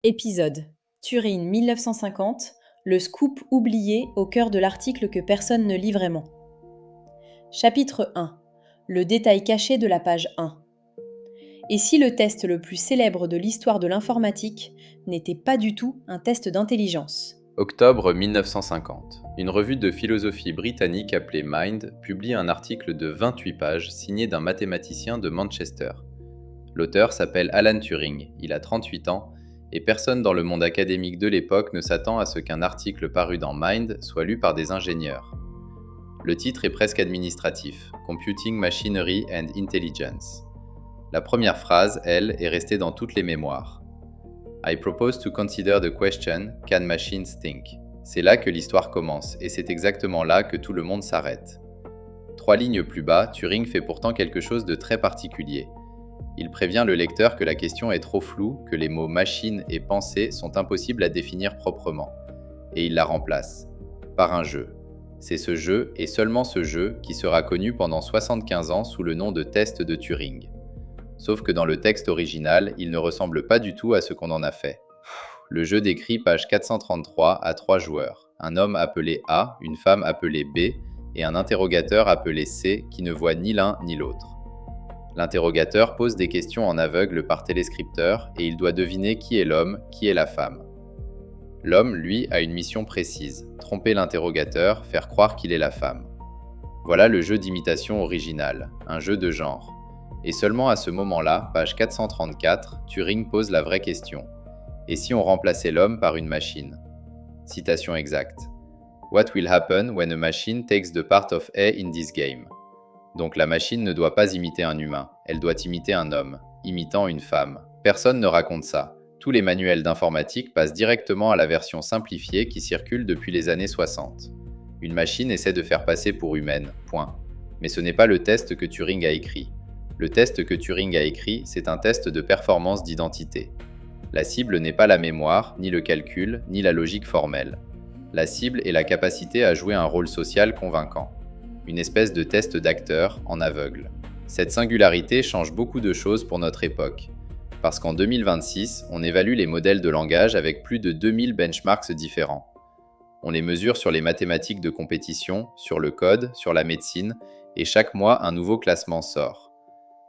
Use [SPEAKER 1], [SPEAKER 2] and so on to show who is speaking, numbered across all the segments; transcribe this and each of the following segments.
[SPEAKER 1] Épisode Turing 1950, le scoop oublié au cœur de l'article que personne ne lit vraiment. Chapitre 1. Le détail caché de la page 1. Et si le test le plus célèbre de l'histoire de l'informatique n'était pas du tout un test d'intelligence?
[SPEAKER 2] Octobre 1950. Une revue de philosophie britannique appelée Mind publie un article de 28 pages signé d'un mathématicien de Manchester. L'auteur s'appelle Alan Turing, il a 38 ans, et personne dans le monde académique de l'époque ne s'attend à ce qu'un article paru dans Mind soit lu par des ingénieurs. Le titre est presque administratif, Computing Machinery and Intelligence. La première phrase, elle, est restée dans toutes les mémoires. I propose to consider the question, can machines think? C'est là que l'histoire commence, et c'est exactement là que tout le monde s'arrête. 3 lignes plus bas, Turing fait pourtant quelque chose de très particulier. Il prévient le lecteur que la question est trop floue, que les mots machine et pensée sont impossibles à définir proprement, et il la remplace par un jeu. C'est ce jeu, et seulement ce jeu, qui sera connu pendant 75 ans sous le nom de test de Turing. Sauf que dans le texte original, il ne ressemble pas du tout à ce qu'on en a fait. Le jeu décrit page 433 à 3 joueurs, un homme appelé A, une femme appelée B, et un interrogateur appelé C qui ne voit ni l'un ni l'autre. L'interrogateur pose des questions en aveugle par téléscripteur et il doit deviner qui est l'homme, qui est la femme. L'homme, lui, a une mission précise, tromper l'interrogateur, faire croire qu'il est la femme. Voilà le jeu d'imitation original, un jeu de genre. Et seulement à ce moment-là, page 434, Turing pose la vraie question. Et si on remplaçait l'homme par une machine? Citation exacte. What will happen when a machine takes the part of A in this game? Donc la machine ne doit pas imiter un humain, elle doit imiter un homme, imitant une femme. Personne ne raconte ça. Tous les manuels d'informatique passent directement à la version simplifiée qui circule depuis les années 60. Une machine essaie de faire passer pour humaine, point. Mais ce n'est pas le test que Turing a écrit. Le test que Turing a écrit, c'est un test de performance d'identité. La cible n'est pas la mémoire, ni le calcul, ni la logique formelle. La cible est la capacité à jouer un rôle social convaincant. Une espèce de test d'acteur en aveugle. Cette singularité change beaucoup de choses pour notre époque. Parce qu'en 2026, on évalue les modèles de langage avec plus de 2000 benchmarks différents. On les mesure sur les mathématiques de compétition, sur le code, sur la médecine, et chaque mois, un nouveau classement sort.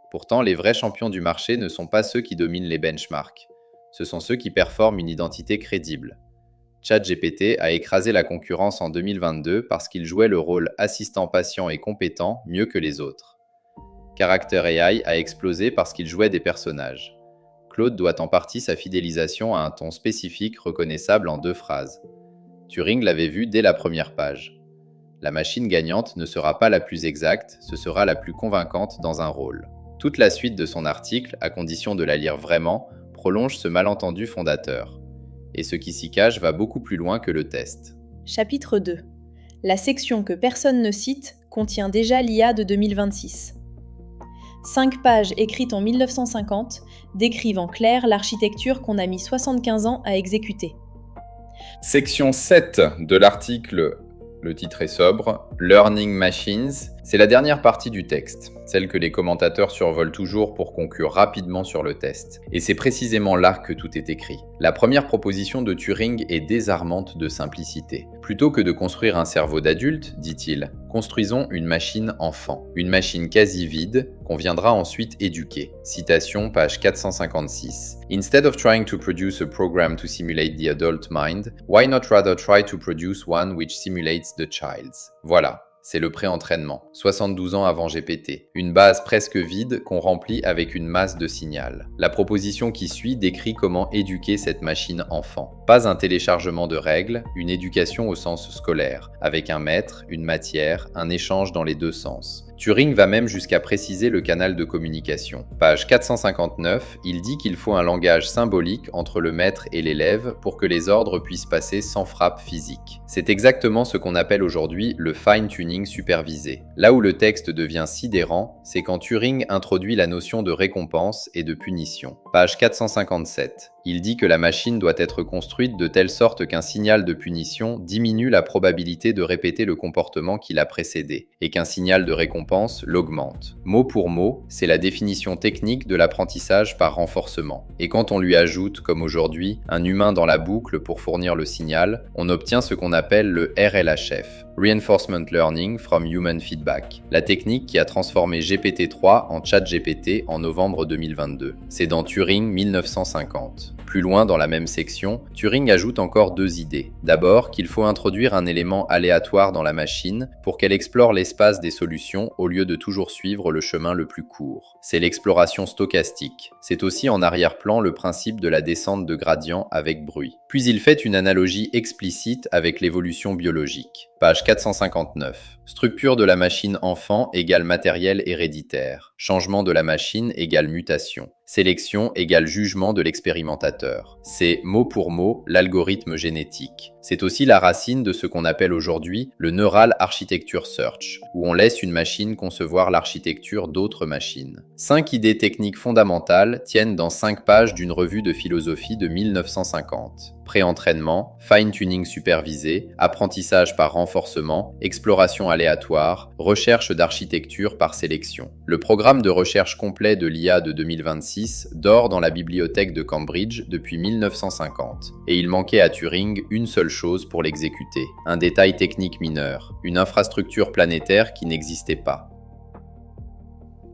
[SPEAKER 2] Pourtant, les vrais champions du marché ne sont pas ceux qui dominent les benchmarks. Ce sont ceux qui performent une identité crédible. ChatGPT a écrasé la concurrence en 2022 parce qu'il jouait le rôle assistant patient et compétent mieux que les autres. Character AI a explosé parce qu'il jouait des personnages. Claude doit en partie sa fidélisation à un ton spécifique reconnaissable en 2 phrases. Turing l'avait vu dès la première page. La machine gagnante ne sera pas la plus exacte, ce sera la plus convaincante dans un rôle. Toute la suite de son article, à condition de la lire vraiment, prolonge ce malentendu fondateur. Et ce qui s'y cache va beaucoup plus loin que le test.
[SPEAKER 1] Chapitre 2. La section que personne ne cite contient déjà l'IA de 2026. 5 pages écrites en 1950 décrivent en clair l'architecture qu'on a mis 75 ans à exécuter.
[SPEAKER 2] Section 7 de l'article, le titre est sobre, Learning Machines, c'est la dernière partie du texte, celle que les commentateurs survolent toujours pour conclure rapidement sur le test. Et c'est précisément là que tout est écrit. La première proposition de Turing est désarmante de simplicité. Plutôt que de construire un cerveau d'adulte, dit-il, construisons une machine enfant. Une machine quasi vide qu'on viendra ensuite éduquer. Citation, page 456. Instead of trying to produce a program to simulate the adult mind, why not rather try to produce one which simulates the child's? Voilà. C'est le pré-entraînement, 72 ans avant GPT. Une base presque vide qu'on remplit avec une masse de signal. La proposition qui suit décrit comment éduquer cette machine enfant. Pas un téléchargement de règles, une éducation au sens scolaire, avec un maître, une matière, un échange dans les 2 sens. Turing va même jusqu'à préciser le canal de communication. Page 459, il dit qu'il faut un langage symbolique entre le maître et l'élève pour que les ordres puissent passer sans frappe physique. C'est exactement ce qu'on appelle aujourd'hui le fine-tuning supervisé. Là où le texte devient sidérant, c'est quand Turing introduit la notion de récompense et de punition. Page 457. Il dit que la machine doit être construite de telle sorte qu'un signal de punition diminue la probabilité de répéter le comportement qui l'a précédé, et qu'un signal de récompense l'augmente. Mot pour mot, c'est la définition technique de l'apprentissage par renforcement. Et quand on lui ajoute, comme aujourd'hui, un humain dans la boucle pour fournir le signal, on obtient ce qu'on appelle le RLHF, Reinforcement Learning from Human Feedback, la technique qui a transformé GPT-3 en ChatGPT en novembre 2022. C'est dans Turing 1950. Plus loin dans la même section, Turing ajoute encore 2 idées. D'abord, qu'il faut introduire un élément aléatoire dans la machine pour qu'elle explore l'espace des solutions au lieu de toujours suivre le chemin le plus court. C'est l'exploration stochastique. C'est aussi en arrière-plan le principe de la descente de gradient avec bruit. Puis il fait une analogie explicite avec l'évolution biologique. Page 459. Structure de la machine enfant égale matériel héréditaire. Changement de la machine égale mutation. Sélection égale jugement de l'expérimentateur. C'est mot pour mot l'algorithme génétique. C'est aussi la racine de ce qu'on appelle aujourd'hui le Neural Architecture Search, où on laisse une machine concevoir l'architecture d'autres machines. 5 idées techniques fondamentales tiennent dans 5 pages d'une revue de philosophie de 1950. Pré-entraînement, fine-tuning supervisé, apprentissage par renforcement, exploration aléatoire, recherche d'architecture par sélection. Le programme de recherche complet de l'IA de 2026 dort dans la bibliothèque de Cambridge depuis 1950. Et il manquait à Turing une seule chose pour l'exécuter, un détail technique mineur, une infrastructure planétaire qui n'existait pas.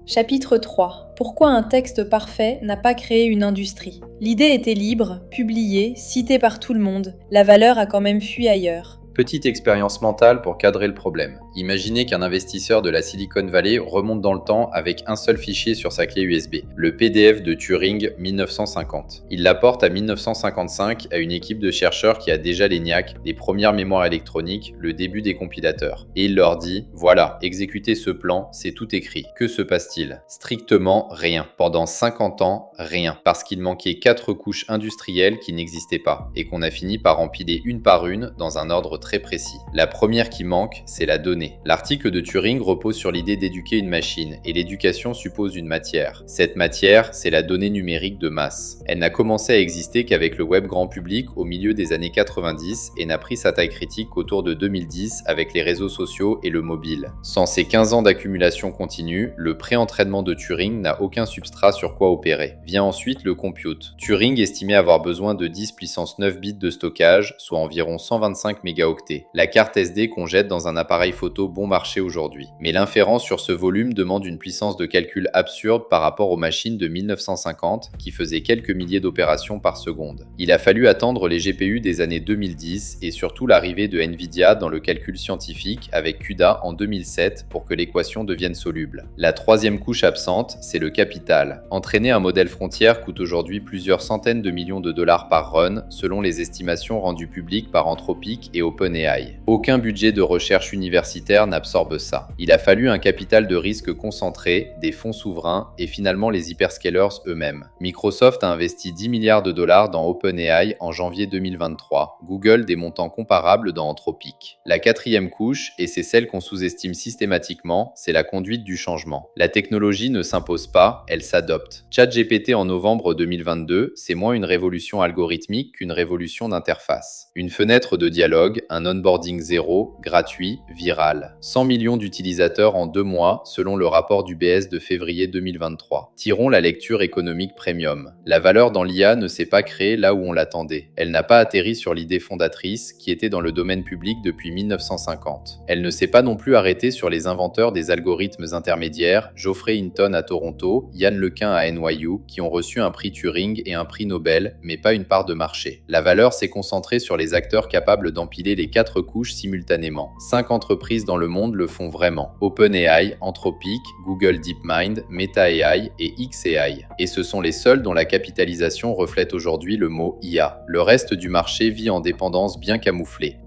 [SPEAKER 1] Chapitre 3. Pourquoi un texte parfait n'a pas créé une industrie? L'idée était libre, publiée, citée par tout le monde. La valeur a quand même fui ailleurs.
[SPEAKER 2] Petite expérience mentale pour cadrer le problème. Imaginez qu'un investisseur de la Silicon Valley remonte dans le temps avec un seul fichier sur sa clé USB, le PDF de Turing 1950. Il l'apporte à 1955 à une équipe de chercheurs qui a déjà l'ENIAC, les premières mémoires électroniques, le début des compilateurs. Et il leur dit, voilà, exécutez ce plan, c'est tout écrit. Que se passe-t-il? Strictement rien. Pendant 50 ans, rien. Parce qu'il manquait 4 couches industrielles qui n'existaient pas, et qu'on a fini par empiler une par une dans un ordre très précis. La première qui manque, c'est la donnée. L'article de Turing repose sur l'idée d'éduquer une machine, et l'éducation suppose une matière. Cette matière, c'est la donnée numérique de masse. Elle n'a commencé à exister qu'avec le web grand public au milieu des années 90 et n'a pris sa taille critique qu'autour de 2010 avec les réseaux sociaux et le mobile. Sans ces 15 ans d'accumulation continue, le pré-entraînement de Turing n'a aucun substrat sur quoi opérer. Vient ensuite le compute. Turing estimait avoir besoin de 10 puissance 9 bits de stockage, soit environ 125 mégaoctets. La carte SD qu'on jette dans un appareil photo bon marché aujourd'hui. Mais l'inférence sur ce volume demande une puissance de calcul absurde par rapport aux machines de 1950 qui faisaient quelques milliers d'opérations par seconde. Il a fallu attendre les GPU des années 2010 et surtout l'arrivée de Nvidia dans le calcul scientifique avec CUDA en 2007 pour que l'équation devienne soluble. La troisième couche absente, c'est le capital. Entraîner un modèle frontière coûte aujourd'hui plusieurs centaines de millions de dollars par run selon les estimations rendues publiques par Anthropic et OpenAI. Aucun budget de recherche universitaire n'absorbe ça. Il a fallu un capital de risque concentré, des fonds souverains et finalement les hyperscalers eux-mêmes. Microsoft a investi 10 milliards de dollars dans OpenAI en janvier 2023, Google des montants comparables dans Anthropic. La quatrième couche, et c'est celle qu'on sous-estime systématiquement, c'est la conduite du changement. La technologie ne s'impose pas, elle s'adopte. ChatGPT en novembre 2022, c'est moins une révolution algorithmique qu'une révolution d'interface. Une fenêtre de dialogue, un onboarding zéro, gratuit, viral. 100 millions d'utilisateurs en 2 mois, selon le rapport du BS de février 2023. Tirons la lecture économique premium. La valeur dans l'IA ne s'est pas créée là où on l'attendait. Elle n'a pas atterri sur l'idée fondatrice, qui était dans le domaine public depuis 1950. Elle ne s'est pas non plus arrêtée sur les inventeurs des algorithmes intermédiaires, Geoffrey Hinton à Toronto, Yann LeCun à NYU, qui ont reçu un prix Turing et un prix Nobel, mais pas une part de marché. La valeur s'est concentrée sur les acteurs capables d'empiler les 4 couches simultanément. 5 entreprises dans le monde le font vraiment. OpenAI, Anthropic, Google DeepMind, Meta AI et xAI. Et ce sont les seuls dont la capitalisation reflète aujourd'hui le mot IA. Le reste du marché vit en dépendance bien camouflée.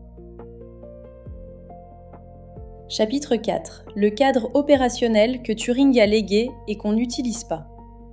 [SPEAKER 1] Chapitre 4. Le cadre opérationnel que Turing a légué et qu'on n'utilise pas.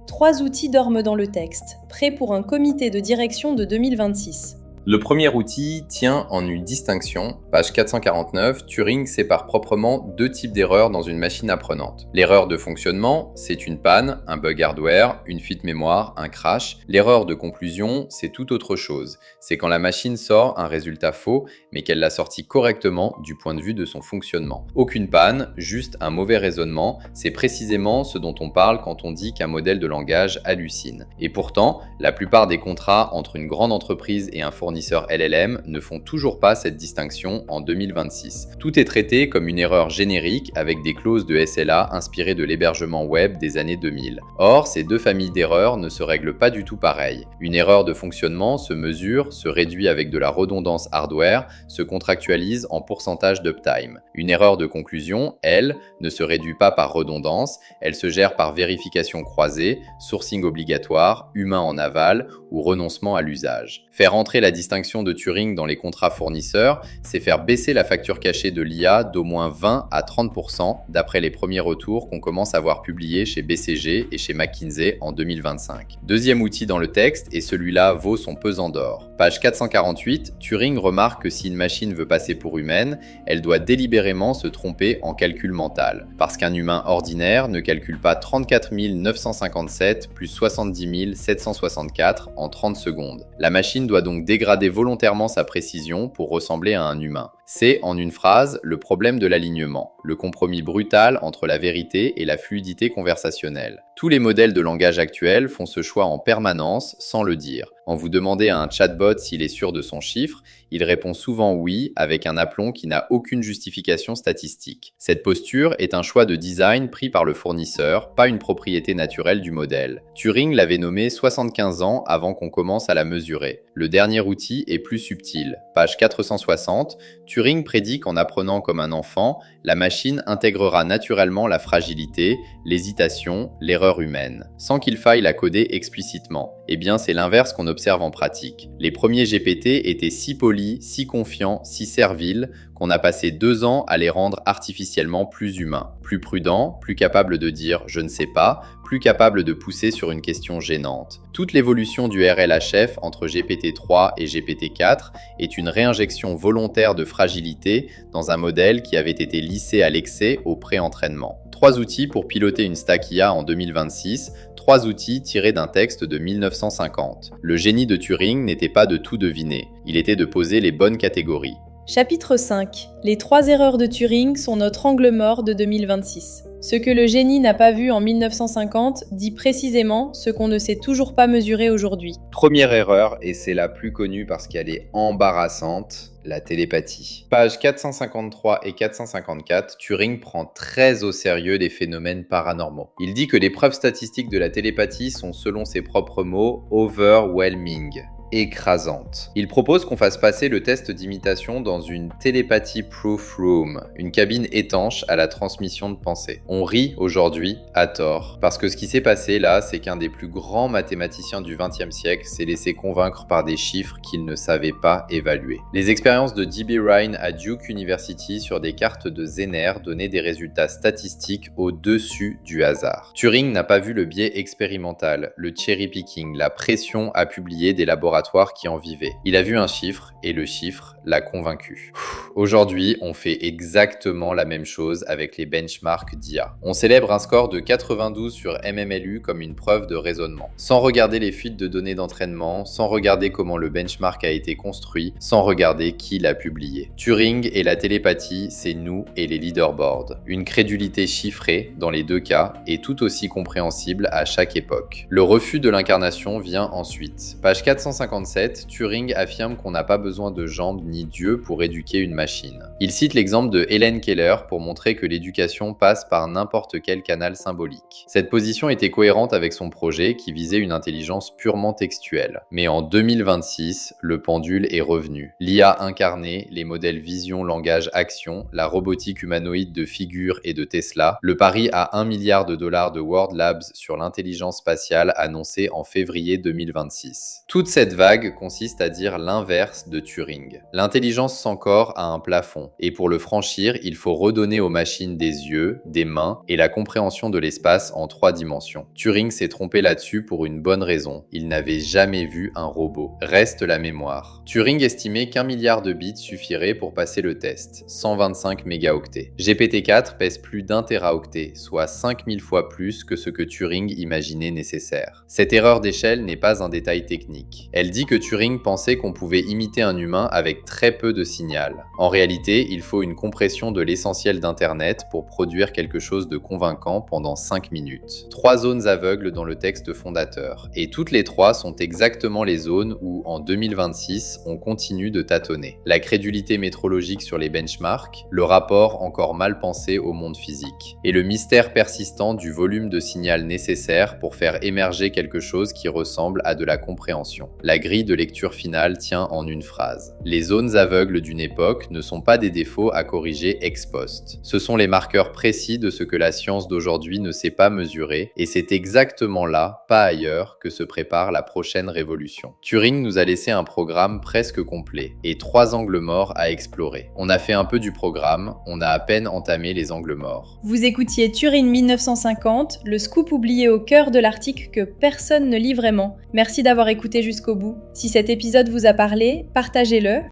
[SPEAKER 1] 3 outils dorment dans le texte, prêts pour un comité de direction de 2026.
[SPEAKER 2] Le premier outil tient en une distinction. Page 449, Turing sépare proprement deux types d'erreurs dans une machine apprenante. L'erreur de fonctionnement, c'est une panne, un bug hardware, une fuite mémoire, un crash. L'erreur de conclusion, c'est tout autre chose. C'est quand la machine sort un résultat faux, mais qu'elle l'a sorti correctement du point de vue de son fonctionnement. Aucune panne, juste un mauvais raisonnement, c'est précisément ce dont on parle quand on dit qu'un modèle de langage hallucine. Et pourtant, la plupart des contrats entre une grande entreprise et un fournisseur LLM ne font toujours pas cette distinction en 2026. Tout est traité comme une erreur générique avec des clauses de SLA inspirées de l'hébergement web des années 2000. Or, ces deux familles d'erreurs ne se règlent pas du tout pareil. Une erreur de fonctionnement se mesure, se réduit avec de la redondance hardware, se contractualise en pourcentage d'uptime. Une erreur de conclusion, elle, ne se réduit pas par redondance, elle se gère par vérification croisée, sourcing obligatoire, humain en aval ou renoncement à l'usage. Faire entrer la distinction de Turing dans les contrats fournisseurs, c'est faire baisser la facture cachée de l'IA d'au moins 20 à 30% d'après les premiers retours qu'on commence à voir publiés chez BCG et chez McKinsey en 2025. Deuxième outil dans le texte, et celui-là vaut son pesant d'or. Page 448, Turing remarque que si une machine veut passer pour humaine, elle doit délibérément se tromper en calcul mental, parce qu'un humain ordinaire ne calcule pas 34 957 plus 70 764 en 30 secondes. La machine doit donc dégrader volontairement sa précision pour ressembler à un humain. C'est, en une phrase, le problème de l'alignement, le compromis brutal entre la vérité et la fluidité conversationnelle. Tous les modèles de langage actuels font ce choix en permanence sans le dire. Quand vous demandez à un chatbot s'il est sûr de son chiffre, il répond souvent oui avec un aplomb qui n'a aucune justification statistique. Cette posture est un choix de design pris par le fournisseur, pas une propriété naturelle du modèle. Turing l'avait nommé 75 ans avant qu'on commence à la mesurer. Le dernier outil est plus subtil. Page 460, Turing prédit qu'en apprenant comme un enfant, la machine intégrera naturellement la fragilité, l'hésitation, l'erreur humaine, sans qu'il faille la coder explicitement. Eh bien, c'est l'inverse qu'on observe en pratique. Les premiers GPT étaient si polis, si confiants, si serviles, qu'on a passé 2 ans à les rendre artificiellement plus humains, plus prudents, plus capables de dire « je ne sais pas », plus capables de pousser sur une question gênante. Toute l'évolution du RLHF entre GPT-3 et GPT-4 est une réinjection volontaire de fragilité dans un modèle qui avait été lissé à l'excès au pré-entraînement. 3 outils pour piloter une stack IA en 2026, 3 outils tirés d'un texte de 1950. Le génie de Turing n'était pas de tout deviner, il était de poser les bonnes catégories.
[SPEAKER 1] Chapitre 5. Les 3 erreurs de Turing sont notre angle mort de 2026. Ce que le génie n'a pas vu en 1950 dit précisément ce qu'on ne sait toujours pas mesurer aujourd'hui.
[SPEAKER 2] Première erreur, et c'est la plus connue parce qu'elle est embarrassante, la télépathie. Pages 453 et 454, Turing prend très au sérieux les phénomènes paranormaux. Il dit que les preuves statistiques de la télépathie sont, selon ses propres mots, overwhelming. Écrasante. Il propose qu'on fasse passer le test d'imitation dans une télépathie-proof room, une cabine étanche à la transmission de pensée. On rit aujourd'hui, à tort, parce que ce qui s'est passé là, c'est qu'un des plus grands mathématiciens du XXe siècle s'est laissé convaincre par des chiffres qu'il ne savait pas évaluer. Les expériences de D.B. Rhine à Duke University sur des cartes de Zener donnaient des résultats statistiques au-dessus du hasard. Turing n'a pas vu le biais expérimental, le cherry picking, la pression à publier des laboratoires qui en vivaient. Il a vu un chiffre et le chiffre l'a convaincu. Aujourd'hui, on fait exactement la même chose avec les benchmarks d'IA. On célèbre un score de 92 sur MMLU comme une preuve de raisonnement, sans regarder les fuites de données d'entraînement, sans regarder comment le benchmark a été construit, sans regarder qui l'a publié. Turing et la télépathie, c'est nous et les leaderboards. Une crédulité chiffrée dans les deux cas est tout aussi compréhensible à chaque époque. Le refus de l'incarnation vient ensuite. Page 457, Turing affirme qu'on n'a pas besoin de jambes ni Dieu pour éduquer une machine. Il cite l'exemple de Helen Keller pour montrer que l'éducation passe par n'importe quel canal symbolique. Cette position était cohérente avec son projet qui visait une intelligence purement textuelle. Mais en 2026, le pendule est revenu. L'IA incarnée, les modèles vision, langage, action, la robotique humanoïde de Figure et de Tesla, le pari à $1 milliard de World Labs sur l'intelligence spatiale annoncé en février 2026. Toute cette vague consiste à dire l'inverse de Turing. L'intelligence sans corps a un plafond, et pour le franchir, il faut redonner aux machines des yeux, des mains et la compréhension de l'espace en 3 dimensions. Turing s'est trompé là-dessus pour une bonne raison. Il n'avait jamais vu un robot. Reste la mémoire. Turing estimait qu'1 milliard de bits suffirait pour passer le test, 125 mégaoctets. GPT-4 pèse plus d'1 téraoctet, soit 5000 fois plus que ce que Turing imaginait nécessaire. Cette erreur d'échelle n'est pas un détail technique. Elle dit que Turing pensait qu'on pouvait imiter un humain avec très peu de signal. En réalité, il faut une compression de l'essentiel d'Internet pour produire quelque chose de convaincant pendant 5 minutes. 3 zones aveugles dans le texte fondateur, et toutes les 3 sont exactement les zones où, en 2026, on continue de tâtonner. La crédulité métrologique sur les benchmarks, le rapport encore mal pensé au monde physique, et le mystère persistant du volume de signal nécessaire pour faire émerger quelque chose qui ressemble à de la compréhension. La grille de lecture finale tient en une phrase. Les zones aveugles d'une époque ne sont pas des défauts à corriger ex post. Ce sont les marqueurs précis de ce que la science d'aujourd'hui ne sait pas mesurer, et c'est exactement là, pas ailleurs, que se prépare la prochaine révolution. Turing nous a laissé un programme presque complet, et 3 angles morts à explorer. On a fait un peu du programme, on a à peine entamé les angles morts.
[SPEAKER 1] Vous écoutiez Turing 1950, le scoop oublié au cœur de l'article que personne ne lit vraiment. Merci d'avoir écouté jusqu'au bout. Si cet épisode vous a parlé, partagez-le,